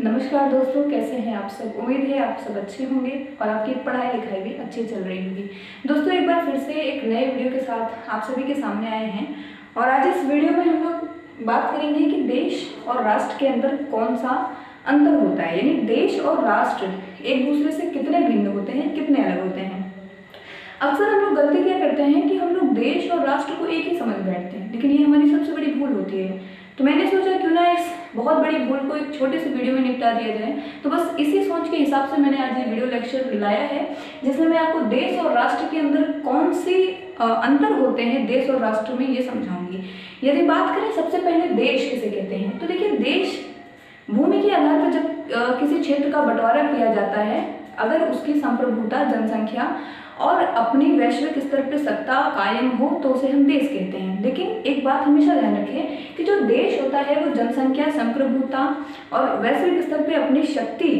नमस्कार दोस्तों, कैसे हैं आप सब। उम्मीद है आप सब अच्छे होंगे और आपकी पढ़ाई लिखाई भी अच्छी चल रही होगी। दोस्तों, एक बार फिर से एक नए वीडियो के साथ आप सभी के सामने आए हैं और आज इस वीडियो में हम लोग बात करेंगे कि देश और राष्ट्र के अंदर कौन सा अंतर होता है, यानी देश और राष्ट्र एक दूसरे से कितने भिन्न होते हैं, कितने अलग होते हैं। अक्सर हम लोग गलती क्या करते हैं कि हम लोग देश और राष्ट्र को एक ही समझ बैठते हैं, लेकिन ये हमारी सबसे बड़ी भूल होती है। तो मैंने सोचा क्यों ना इस बहुत बड़ी भूल को एक छोटे से वीडियो में निपटा दिया जाए। तो बस इसी सोच के हिसाब से मैंने आज ये वीडियो लेक्चर लाया है, जिसमें मैं आपको देश और राष्ट्र के अंदर कौन सी अंतर होते हैं देश और राष्ट्र में, ये समझाऊंगी। यदि बात करें सबसे पहले देश किसे कहते हैं, तो देखिए, देश भूमि के आधार पर जब किसी क्षेत्र का बंटवारा किया जाता है, अगर उसकी संप्रभुता, जनसंख्या और अपनी वैश्विक स्तर पर सत्ता कायम हो तो उसे हम देश कहते हैं। लेकिन एक बात हमेशा ध्यान रखें कि जो देश होता है वो जनसंख्या, संप्रभुता और वैश्विक स्तर पर अपनी शक्ति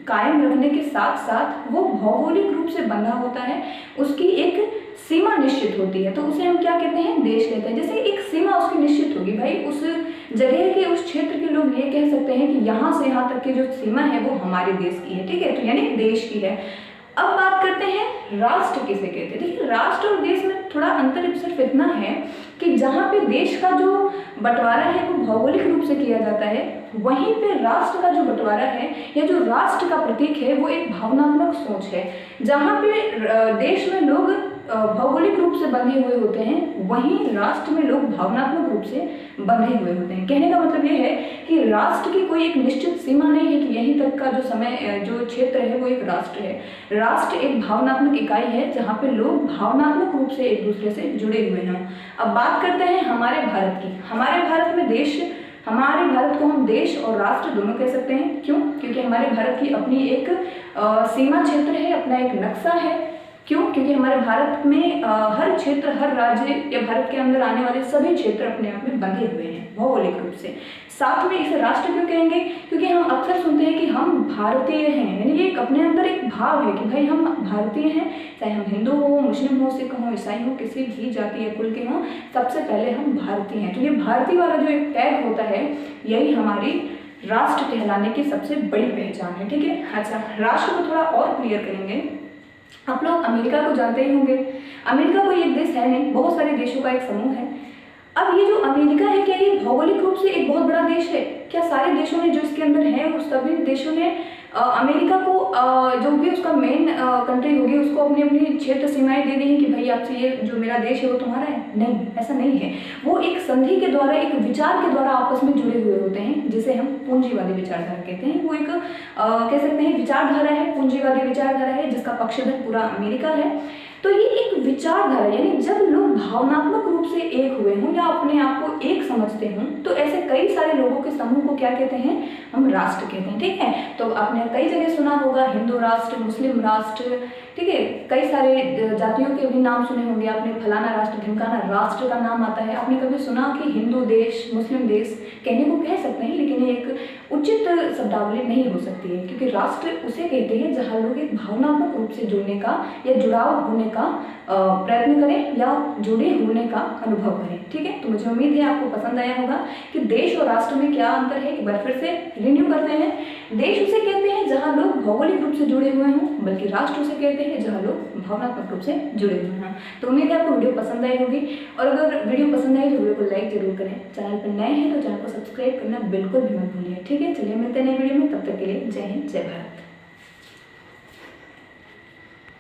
कायम रखने के साथ साथ वो भौगोलिक रूप से बंधा होता है, उसकी एक सीमा निश्चित होती है, तो उसे हम क्या कहते हैं, देश कहते हैं। जैसे एक सीमा उसकी निश्चित होगी, भाई उस जगह के, उस क्षेत्र के लोग ये कह सकते हैं कि यहाँ से यहाँ तक की जो सीमा है वो हमारे देश की है, ठीक है, तो यानी देश की है। अब बात करते हैं राष्ट्र किसे कहते हैं। देखिए, राष्ट्र और देश में थोड़ा अंतर सिर्फ इतना है कि जहाँ पे देश का जो बंटवारा है वो भौगोलिक रूप से किया जाता है, वहीं पे राष्ट्र का जो बंटवारा है या जो राष्ट्र का प्रतीक है वो एक भावनात्मक सोच है। जहाँ पे देश में लोग भौगोलिक रूप से बंधे हुए होते हैं, वहीं राष्ट्र में लोग भावनात्मक रूप से बंधे हुए होते हैं। कहने का मतलब ये है कि राष्ट्र की कोई एक निश्चित सीमा नहीं है कि यहीं तक का जो समय, जो क्षेत्र है वो एक राष्ट्र है। राष्ट्र एक भावनात्मक इकाई है जहाँ पे लोग भावनात्मक रूप से एक दूसरे से जुड़े हुए हैं। अब बात करते हैं हमारे भारत की। हमारे भारत में हमारे भारत को हम देश और राष्ट्र दोनों कह सकते हैं। क्यों? क्योंकि हमारे भारत की अपनी एक सीमा क्षेत्र है, अपना एक नक्शा है। क्यों? क्योंकि हमारे भारत में हर क्षेत्र, हर राज्य या भारत के अंदर आने वाले सभी क्षेत्र अपने आप में बंधे हुए हैं भौगोलिक रूप से। साथ में इसे राष्ट्र क्यों कहेंगे? क्योंकि हम अक्सर सुनते हैं कि हम भारतीय हैं, यानी ये अपने अंदर एक भाव है कि भाई हम भारतीय हैं, चाहे हम हिंदू हो, मुस्लिम हो, सिख हो, ईसाई हो, किसी भी जाति या कुल के हों, सबसे पहले हम भारतीय हैं। तो ये भारतीय वाला जो एक टैग होता है, यही हमारी राष्ट्र कहलाने की सबसे बड़ी पहचान है, ठीक है। अच्छा, राष्ट्र को थोड़ा और क्लियर करेंगे। आप लोग अमेरिका को जानते ही होंगे। अमेरिका कोई एक देश है नहीं, बहुत सारे देशों का एक समूह है। अब ये जो अमेरिका है, क्या ये भौगोलिक रूप से एक बहुत बड़ा देश है? क्या सारे देशों ने जो इसके अंदर है, उस सभी देशों ने अमेरिका को जो भी उसका मेन कंट्री होगी उसको अपनी अपनी क्षेत्र सीमाएं दे दी हैं कि भाई आपसे ये जो मेरा देश है वो तुम्हारा है? नहीं, ऐसा नहीं है। वो एक संधि के द्वारा, एक विचार के द्वारा आपस में जुड़े हुए होते हैं, जिसे हम पूंजीवादी विचारधारा कहते हैं। वो एक कह सकते हैं विचारधारा है, पूंजीवादी विचारधारा है, जिसका पक्षधर पूरा अमेरिका है। तो ये एक विचारधारा, यानी जब लोग भावनात्मक रूप से एक हुए हों या अपने आप को एक समझते हों, तो ऐसे कई सारे लोगों के समूह को क्या कहते हैं, हम राष्ट्र कहते हैं, ठीक है। तो आपने कई जगह सुना होगा हिंदू राष्ट्र, मुस्लिम राष्ट्र, ठीक है, कई सारे जातियों के भी नाम सुने होंगे आपने, फलाना राष्ट्र, ढिमकाना राष्ट्र का नाम आता है। आपने कभी सुना कि हिंदू देश, मुस्लिम देश? कहने को कह सकते हैं, लेकिन ये एक उचित शब्दावली नहीं हो सकती है, क्योंकि राष्ट्र उसे कहते हैं जहाँ लोग एक भावनात्मक रूप से जुड़ने का या जुड़ाव होने का प्रयत्न करें या जुड़े होने का अनुभव करें, ठीक है। तो मुझे उम्मीद है आपको पसंद आया होगा कि देश और राष्ट्र में क्या अंतर है। एक बार फिर से रिन्यू करते हैं। देश उसे कहते हैं जहाँ लोग भौगोलिक रूप से जुड़े हुए हों, बल्कि राष्ट्र उसे कहते हैं जहाँ लोग भावनात्मक रूप से जुड़े हुए हैं। तो उम्मीद है आपको वीडियो पसंद आई होगी, और अगर वीडियो पसंद आई तो वीडियो को लाइक जरूर करें। चैनल पर नए हैं तो चैनल को सब्सक्राइब करना बिल्कुल भी मत भूलिए, ठीक है। चलिए मिलते हैं नई वीडियो में, तब तक के लिए जय हिंद, जय भारत।